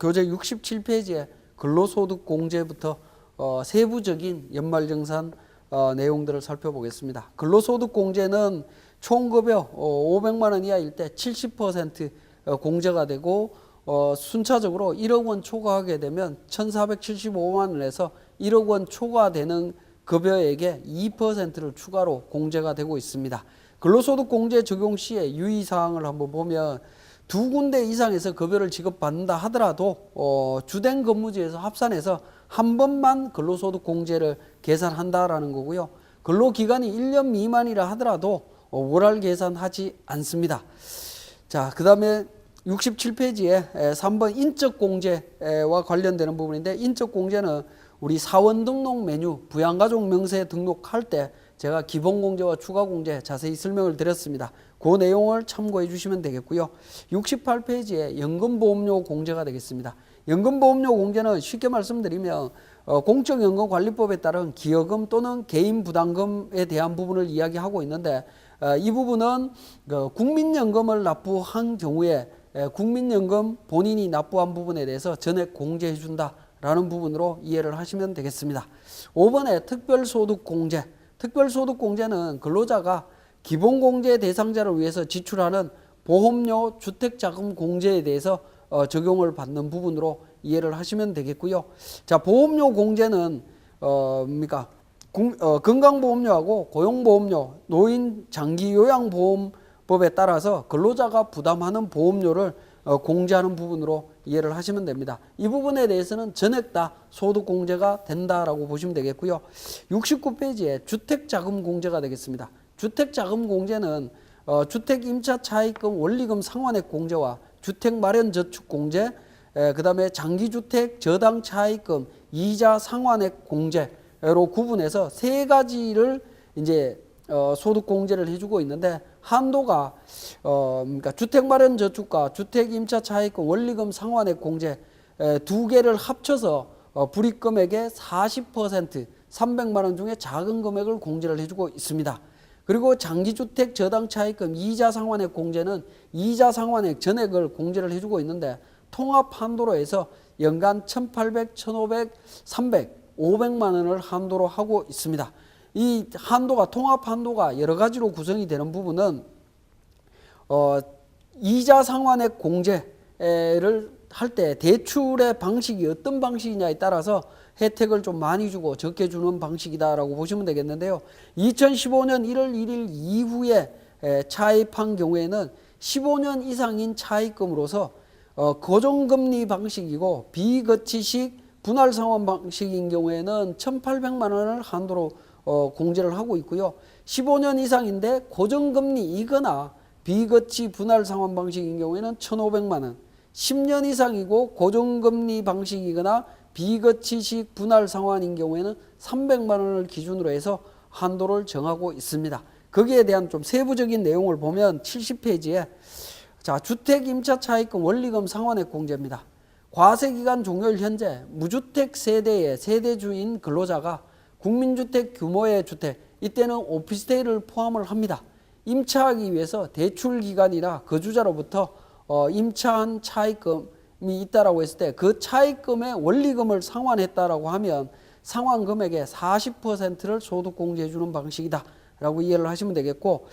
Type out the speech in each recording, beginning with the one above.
교재 67페이지에 근로소득공제부터 세부적인 연말정산 내용들을 살펴보겠습니다. 근로소득공제는 총급여 500만 원 이하일 때 70% 공제가 되고 순차적으로 1억 원 초과하게 되면 1,475만 원에서 1억 원 초과되는 급여액의 2%를 추가로 공제가 되고 있습니다. 근로소득공제 적용 시에 유의사항을 한번 보면 두 군데 이상에서 급여를 지급받는다 하더라도 주된 근무지에서 합산해서 한 번만 근로소득공제를 계산한다라는 거고요. 근로기간이 1년 미만이라 하더라도 월할 계산하지 않습니다. 자, 그 다음에 67페이지에 3번 인적공제와 관련되는 부분인데, 인적공제는 우리 사원 등록 메뉴 부양가족 명세에 등록할 때 제가 기본공제와 추가공제 자세히 설명을 드렸습니다. 그 내용을 참고해 주시면 되겠고요. 68페이지에 연금보험료 공제가 되겠습니다. 연금보험료 공제는 쉽게 말씀드리면 공적연금관리법에 따른 기여금 또는 개인부담금에 대한 부분을 이야기하고 있는데, 이 부분은 국민연금을 납부한 경우에 국민연금 본인이 납부한 부분에 대해서 전액 공제해 준다라는 부분으로 이해를 하시면 되겠습니다. 5번에 특별소득공제. 특별소득공제는 근로자가 기본공제 대상자를 위해서 지출하는 보험료 주택자금공제에 대해서 적용을 받는 부분으로 이해를 하시면 되겠고요. 자, 보험료 공제는 건강보험료하고 고용보험료, 노인 장기요양보험법에 따라서 근로자가 부담하는 보험료를 공제하는 부분으로 이해를 하시면 됩니다. 이 부분에 대해서는 전액 다 소득공제가 된다라고 보시면 되겠고요. 69페이지에 주택자금공제가 되겠습니다. 주택자금공제는 주택임차차입금 원리금 상환액 공제와 주택마련저축공제, 그 다음에 장기주택 저당차입금 이자 상환액 공제로 구분해서 세 가지를 이제 소득공제를 해주고 있는데, 한도가 그러니까 주택마련저축과 주택임차차입금 원리금 상환액 공제 두 개를 합쳐서 불입금액의 40% 300만 원 중에 작은 금액을 공제를 해주고 있습니다. 그리고 장기주택 저당차입금 이자 상환액 공제는 이자 상환액 전액을 공제를 해주고 있는데, 통합 한도로 해서 연간 1,800, 1,500, 300, 500만 원을 한도로 하고 있습니다. 이 한도가 통합 한도가 여러 가지로 구성이 되는 부분은 이자 상환액 공제를 할 때 대출의 방식이 어떤 방식이냐에 따라서 혜택을 좀 많이 주고 적게 주는 방식이다라고 보시면 되겠는데요. 2015년 1월 1일 이후에 차입한 경우에는 15년 이상인 차입금으로서 고정금리 방식이고 비거치식 분할상환 방식인 경우에는 1,800만 원을 한도로 공제를 하고 있고요. 15년 이상인데 고정금리이거나 비거치 분할상환 방식인 경우에는 1,500만 원, 10년 이상이고 고정금리 방식이거나 비거치식 분할상환인 경우에는 300만 원을 기준으로 해서 한도를 정하고 있습니다. 거기에 대한 좀 세부적인 내용을 보면 70페이지에 자, 주택임차차입금 원리금 상환액 공제입니다. 과세기간 종료일 현재 무주택 세대의 세대주인 근로자가 국민주택 규모의 주택, 이때는 오피스텔을 포함을 합니다. 임차하기 위해서 대출기간이나 거주자로부터 임차한 차입금이 있다라고 했을 때 그 차입금의 원리금을 상환했다라고 하면 상환 금액의 40%를 소득공제해 주는 방식이다 라고 이해를 하시면 되겠고,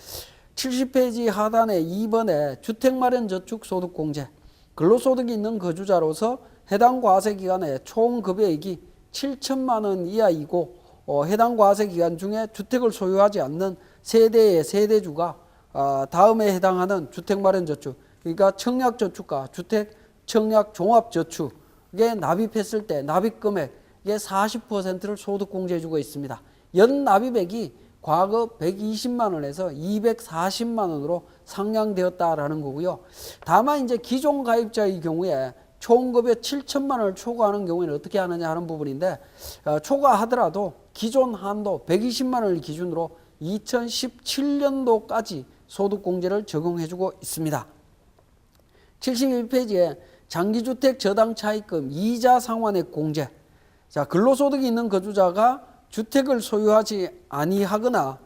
70페이지 하단에 2번에 주택마련저축 소득공제, 근로소득이 있는 거주자로서 해당 과세기간에 총 급여액이 7천만 원 이하이고 해당 과세기간 중에 주택을 소유하지 않는 세대의 세대주가 다음에 해당하는 주택마련저축, 그러니까 청약저축과 주택 청약종합저축에 납입했을 때 납입금액의 40%를 소득공제해 주고 있습니다. 연납입액이 과거 120만 원에서 240만 원으로 상향되었다라는 거고요. 다만 이제 기존 가입자의 경우에 총급여 7천만 원을 초과하는 경우에는 어떻게 하느냐 하는 부분인데, 초과하더라도 기존 한도 120만 원을 기준으로 2017년도까지 소득공제를 적용해주고 있습니다. 71페이지에 장기주택 저당차입금 이자 상환액 공제. 자, 근로소득이 있는 거주자가 주택을 소유하지 아니하거나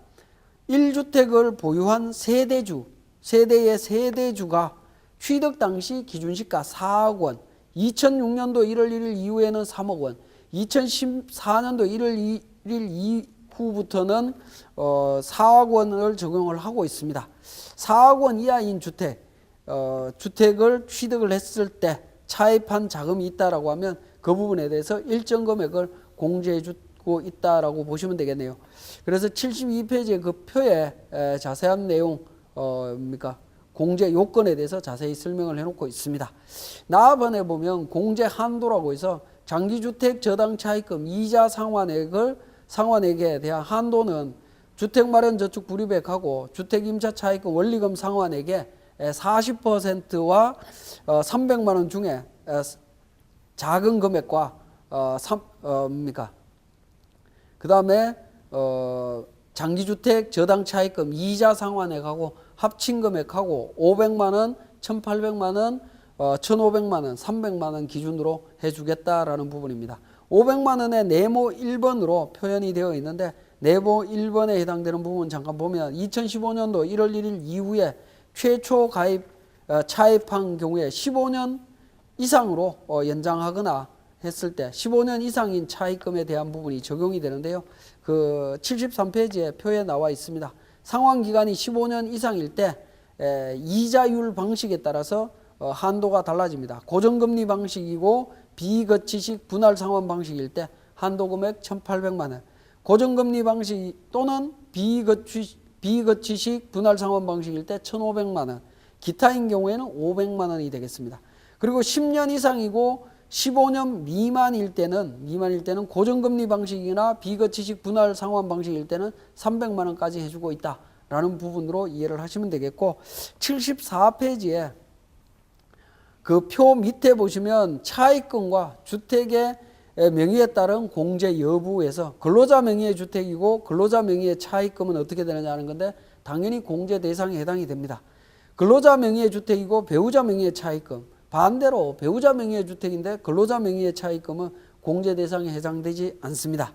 1주택을 보유한 세대의 세대주가 취득 당시 기준시가 4억 원, 2006년도 1월 1일 이후에는 3억 원, 2014년도 1월 1일 이후부터는 4억 원을 적용을 하고 있습니다. 4억 원 이하인 주택을 취득을 했을 때 차입한 자금이 있다라고 하면 그 부분에 대해서 일정 금액을 공제해 주고 있다라고 보시면 되겠네요. 그래서 72페이지의 그 표에 자세한 내용 공제 요건에 대해서 자세히 설명을 해놓고 있습니다. 나아번에 보면 공제 한도라고 해서 장기주택 저당 차입금 이자 상환액에 대한 한도는 주택마련저축 불입액하고 주택임차 차입금 원리금 상환액의 40%와 300만 원 중에 작은 금액과 그 다음에 장기주택 저당 차입금 이자 상환액하고 합친 금액하고 500만 원, 1,800만 원, 1,500만 원, 300만 원 기준으로 해주겠다라는 부분입니다. 500만 원의 네모 1번으로 표현이 되어 있는데 네모 1번에 해당되는 부분 잠깐 보면 2015년도 1월 1일 이후에 최초 차입한 경우에 15년 이상으로 연장하거나 했을 때 15년 이상인 차입금에 대한 부분이 적용이 되는데요. 그 73페이지에 표에 나와 있습니다. 상환기간이 15년 이상일 때 이자율 방식에 따라서 한도가 달라집니다. 고정금리 방식이고 비거치식 분할 상환 방식일 때 한도 금액 1,800만 원, 고정금리 방식 또는 비거치식 분할 상환 방식일 때 1,500만 원, 기타인 경우에는 500만 원이 되겠습니다. 그리고 10년 이상이고 15년 미만일 때는 고정금리 방식이나 비거치식 분할 상환 방식일 때는 300만 원까지 해주고 있다라는 부분으로 이해를 하시면 되겠고 74페이지에 그 표 밑에 보시면 차입금과 주택의 명의에 따른 공제 여부에서 근로자 명의의 주택이고 근로자 명의의 차입금은 어떻게 되느냐 하는 건데 당연히 공제 대상에 해당이 됩니다. 근로자 명의의 주택이고 배우자 명의의 차입금, 반대로 배우자 명의의 주택인데 근로자 명의의 차입금은 공제 대상에 해당되지 않습니다.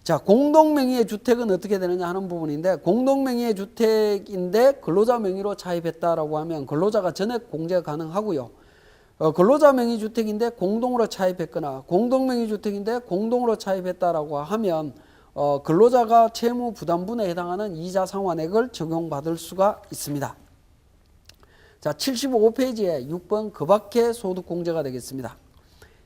자, 공동 명의의 주택은 어떻게 되느냐 하는 부분인데 공동 명의의 주택인데 근로자 명의로 차입했다라고 하면 근로자가 전액 공제가 가능하고요. 근로자 명의 주택인데 공동으로 차입했거나 공동 명의 주택인데 공동으로 차입했다라고 하면 근로자가 채무 부담분에 해당하는 이자 상환액을 적용받을 수가 있습니다. 자, 75페이지에 6번 그 밖의 소득 공제가 되겠습니다.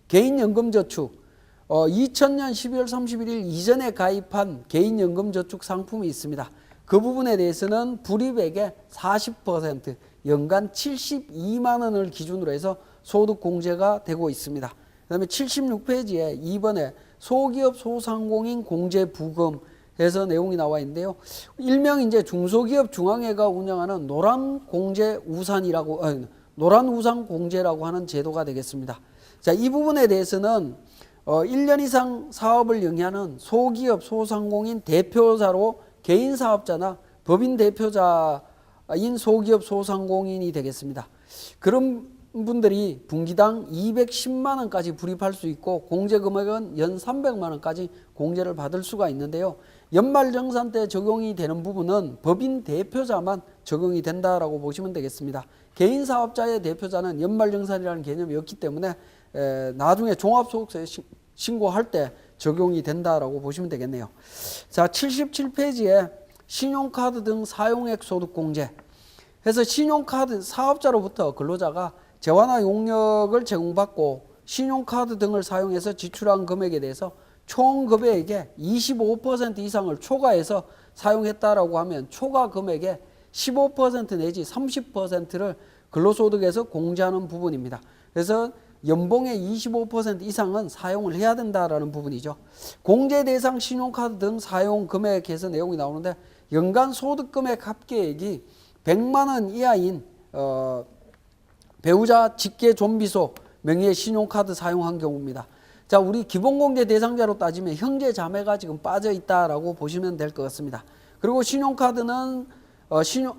개인연금저축 2000년 12월 31일 이전에 가입한 개인연금저축 상품이 있습니다. 그 부분에 대해서는 불입액의 40% 연간 72만 원을 기준으로 해서 소득 공제가 되고 있습니다. 그 다음에 76페이지에 2번에 소기업 소상공인 공제 부금 해서 내용이 나와 있는데요. 일명 이제 중소기업 중앙회가 운영하는 노란 우산 공제라고 하는 제도가 되겠습니다. 자, 이 부분에 대해서는 1년 이상 사업을 영위하는 소기업 소상공인 대표자로 개인 사업자나 법인 대표자인 소기업 소상공인이 되겠습니다. 그런 분들이 분기당 210만 원까지 불입할 수 있고 공제 금액은 연 300만 원까지 공제를 받을 수가 있는데요. 연말정산 때 적용이 되는 부분은 법인 대표자만 적용이 된다라고 보시면 되겠습니다. 개인 사업자의 대표자는 연말정산이라는 개념이 없기 때문에 나중에 종합소득세 신고할 때 적용이 된다라고 보시면 되겠네요. 자, 77페이지에 신용카드 등 사용액 소득 공제 해서 신용카드 사업자로부터 근로자가 재화나 용역을 제공받고 신용카드 등을 사용해서 지출한 금액에 대해서 총 금액의 25% 이상을 초과해서 사용했다라고 하면 초과 금액의 15% 내지 30%를 근로소득에서 공제하는 부분입니다. 그래서 연봉의 25% 이상은 사용을 해야 된다라는 부분이죠. 공제 대상 신용카드 등 사용 금액에서 내용이 나오는데 연간 소득금액 합계액이 100만 원 이하인 배우자 직계 좀비소 명의의 신용카드 사용한 경우입니다. 자, 우리 기본공제 대상자로 따지면 형제 자매가 지금 빠져 있다라고 보시면 될 것 같습니다. 그리고 신용카드는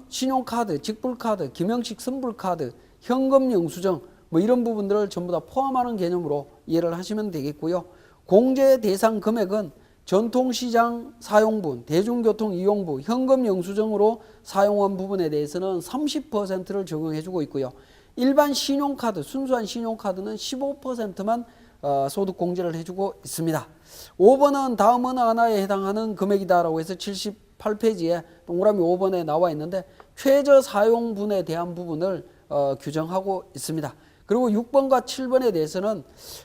신용카드, 직불카드, 김영식 선불카드, 현금 영수증 뭐 이런 부분들을 전부 다 포함하는 개념으로 이해를 하시면 되겠고요. 공제 대상 금액은 전통시장 사용분, 대중교통 이용부, 현금 영수증으로 사용한 부분에 대해서는 30%를 적용해 주고 있고요. 일반 신용카드, 순수한 신용카드는 15%만 소득공제를 해주고 있습니다. 5번은 다음 어느 하나에 해당하는 금액이다라고 해서 78페이지에 동그라미 5번에 나와 있는데 최저 사용분에 대한 부분을 규정하고 있습니다. 그리고 6번과 7번에 대해서는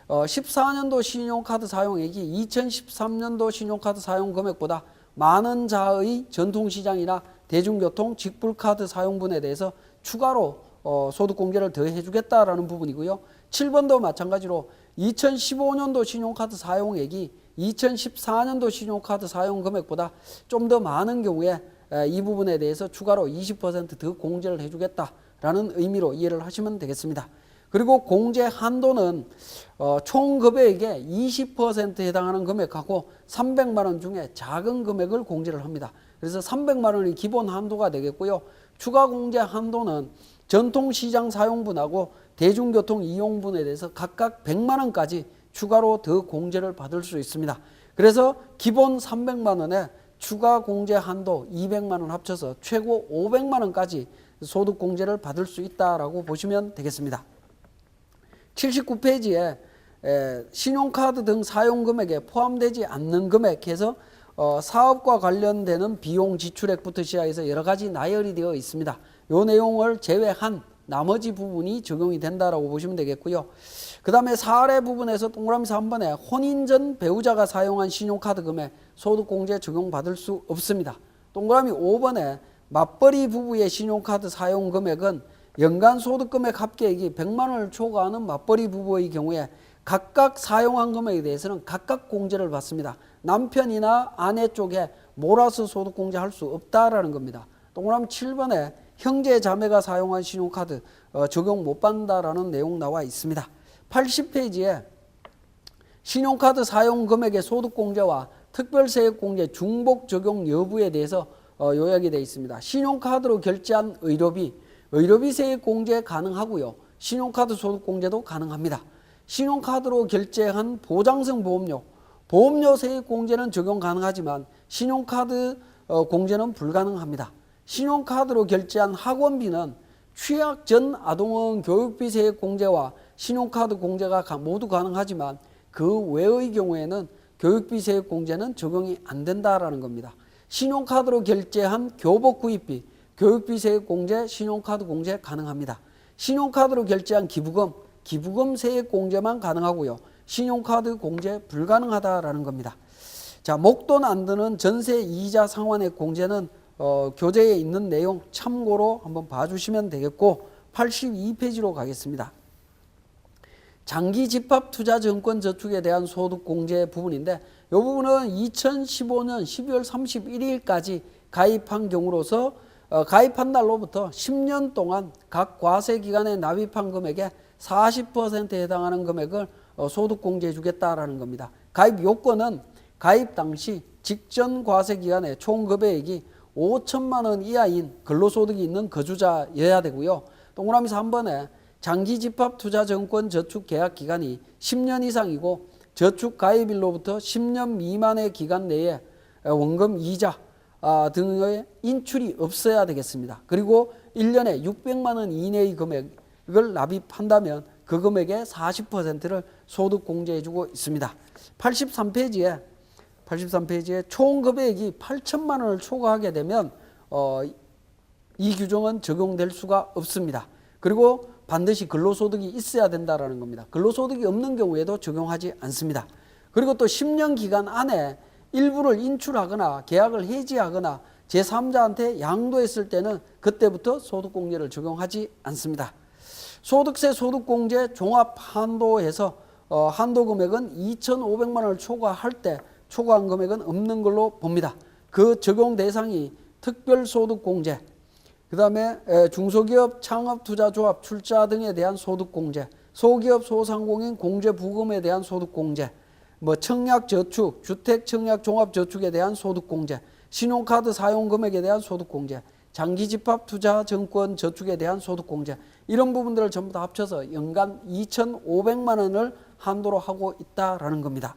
14년도 신용카드 사용액이 2013년도 신용카드 사용 금액보다 많은 자의 전통시장이나 대중교통, 직불카드 사용분에 대해서 추가로 소득공제를 더해 주겠다라는 부분이고요. 7번도 마찬가지로 2015년도 신용카드 사용액이 2014년도 신용카드 사용 금액보다 좀 더 많은 경우에 이 부분에 대해서 추가로 20%더 공제를 해주겠다라는 의미로 이해를 하시면 되겠습니다. 그리고 공제 한도는 총 금액의 20%에 해당하는 금액하고 300만 원 중에 작은 금액을 공제를 합니다. 그래서 300만 원이 기본 한도가 되겠고요. 추가 공제 한도는 전통시장 사용분하고 대중교통 이용분에 대해서 각각 100만 원까지 추가로 더 공제를 받을 수 있습니다. 그래서 기본 300만 원에 추가 공제 한도 200만 원 합쳐서 최고 500만 원까지 소득공제를 받을 수 있다라고 보시면 되겠습니다. 79페이지에 신용카드 등 사용금액에 포함되지 않는 금액에서 사업과 관련되는 비용 지출액부터 시작해서 여러 가지 나열이 되어 있습니다. 이 내용을 제외한 나머지 부분이 적용이 된다라고 보시면 되겠고요. 그 다음에 사례 부분에서 동그라미 3번에 혼인 전 배우자가 사용한 신용카드 금액 소득공제 적용받을 수 없습니다. 동그라미 5번에 맞벌이 부부의 신용카드 사용 금액은 연간 소득금액 합계액이 100만 원을 초과하는 맞벌이 부부의 경우에 각각 사용한 금액에 대해서는 각각 공제를 받습니다. 남편이나 아내 쪽에 몰아서 소득공제할 수 없다라는 겁니다. 동그라미 7번에 형제 자매가 사용한 신용카드 적용 못 받는다라는 내용 나와 있습니다. 80페이지에 신용카드 사용 금액의 소득공제와 특별세액공제 중복 적용 여부에 대해서 요약이 되어 있습니다. 신용카드로 결제한 의료비 세액 공제 가능하고요. 신용카드 소득공제도 가능합니다. 신용카드로 결제한 보장성 보험료 세액 공제는 적용 가능하지만 신용카드 공제는 불가능합니다. 신용카드로 결제한 학원비는 취약 전 아동원 교육비 세액 공제와 신용카드 공제가 모두 가능하지만 그 외의 경우에는 교육비 세액 공제는 적용이 안 된다라는 겁니다. 신용카드로 결제한 교복 구입비, 교육비 세액 공제, 신용카드 공제 가능합니다. 신용카드로 결제한 기부금 세액 공제만 가능하고요. 신용카드 공제 불가능하다라는 겁니다. 자, 목돈 안 드는 전세 이자 상환액 공제는 교재에 있는 내용 참고로 한번 봐주시면 되겠고 82페이지로 가겠습니다. 장기 집합 투자 증권 저축에 대한 소득 공제 부분인데 이 부분은 2015년 12월 31일까지 가입한 경우로서 가입한 날로부터 10년 동안 각 과세 기간에 납입한 금액의 40%에 해당하는 금액을 소득 공제해 주겠다라는 겁니다. 가입 요건은 가입 당시 직전 과세 기간에 총 급여액이 5천만 원 이하인 근로소득이 있는 거주자여야 되고요. 동그라미 3번에 장기 집합 투자 증권 저축 계약 기간이 10년 이상이고 저축 가입일로부터 10년 미만의 기간 내에 원금 이자 등의 인출이 없어야 되겠습니다. 그리고 1년에 600만 원 이내의 금액을 납입한다면 그 금액의 40%를 소득 공제해 주고 있습니다. 83페이지에 총 금액이 8천만 원을 초과하게 되면 이 규정은 적용될 수가 없습니다. 그리고 반드시 근로소득이 있어야 된다는 겁니다. 근로소득이 없는 경우에도 적용하지 않습니다. 그리고 또 10년 기간 안에 일부를 인출하거나 계약을 해지하거나 제3자한테 양도했을 때는 그때부터 소득공제를 적용하지 않습니다. 소득세 소득공제 종합 한도에서 한도 금액은 2,500만 원을 초과할 때 초과한 금액은 없는 걸로 봅니다. 그 적용 대상이 특별소득공제, 그 다음에 중소기업, 창업투자조합, 출자 등에 대한 소득공제, 소기업, 소상공인 공제부금에 대한 소득공제, 청약저축, 주택청약종합저축에 대한 소득공제, 신용카드 사용금액에 대한 소득공제, 장기집합투자증권 저축에 대한 소득공제 이런 부분들을 전부 다 합쳐서 연간 2,500만 원을 한도로 하고 있다라는 겁니다.